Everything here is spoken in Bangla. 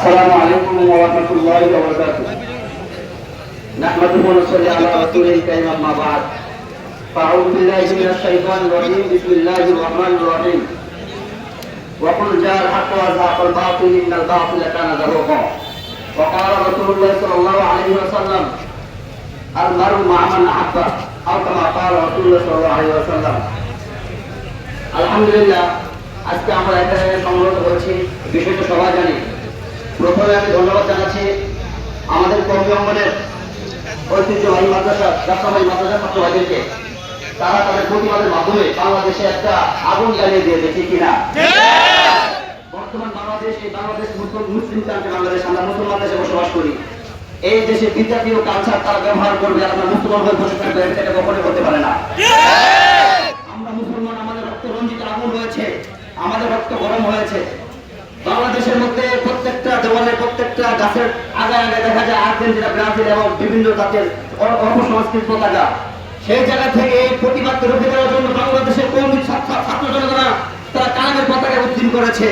আসসালামু আলাইকুম ওয়া রাহমাতুল্লাহি ওয়া বারাকাতুহু। নাহমাদুহু ওয়া নুসাল্লি আলা রাসূলিল কারীম, আম্মা বা'দ। ফাআউযু বিল্লাহি মিনাশ শাইতানির রাজীম। বিসমিল্লাহির রাহমানির রাহিম। ওয়া কুল জাআল হাক্কু ওয়া যাহাকাল বাতিল, ইন্নাল বাতিলা কানা যাহুকা। ওয়া ক্বালা রাসূলুল্লাহ সাল্লাল্লাহু আলাইহি ওয়াসাল্লাম, আল মার'উ মা'a মান আহাব্বা, আও কামা ক্বালা রাসূলুল্লাহ সাল্লাল্লাহু আলাইহি ওয়াসাল্লাম। আলহামদুলিল্লাহ, আজকে আমরা এখানে সমবেত হয়েছি, বিষয়টা সবাই জানি। প্রথমে আমি ধন্যবাদ জানাচ্ছি আমাদের কর্মী অঙ্গনের ঐতিহ্যবাহী মাদ্রাসা, যাত্রাবাহী মাদ্রাসা ছাত্র ভাইদেরকে। তারা তাদের প্রতিবাদের মাধ্যমে বাংলাদেশে একটা আগুন জ্বালিয়ে দিয়েছে, ঠিক কিনা? বর্তমান বাংলাদেশ, এই বাংলাদেশ মুসলিম কান্ট্রি বাংলাদেশ, আমরা মুসলমান দেশে বসবাস করি। এই দেশে বিজাতীয় কালচার তারা ব্যবহার করবে, আমরা মুসলমান হয়ে বসে থাকবে, এটা কখনোই করতে পারে না। আমরা মুসলমান, আমাদের রক্ত রঞ্জিত আগুন রয়েছে, আমাদের রক্ত গরম হয়েছে। বাংলাদেশের মধ্যে প্রত্যেকটা দেওয়ালে, প্রত্যেকটা গাছের আগায় আগায় দেখা যায় আর্জেন্টিনা, ব্রাজিল এবং বিভিন্ন জাতের অপসংস্কৃত পতাকা। সেই জায়গা থেকে এই প্রতিবাদকে রুখে দেওয়ার জন্য বাংলাদেশের কর্মী ছাত্র জনগণরা তারা কালামের পতাকা উত্তীর্ণ করেছে।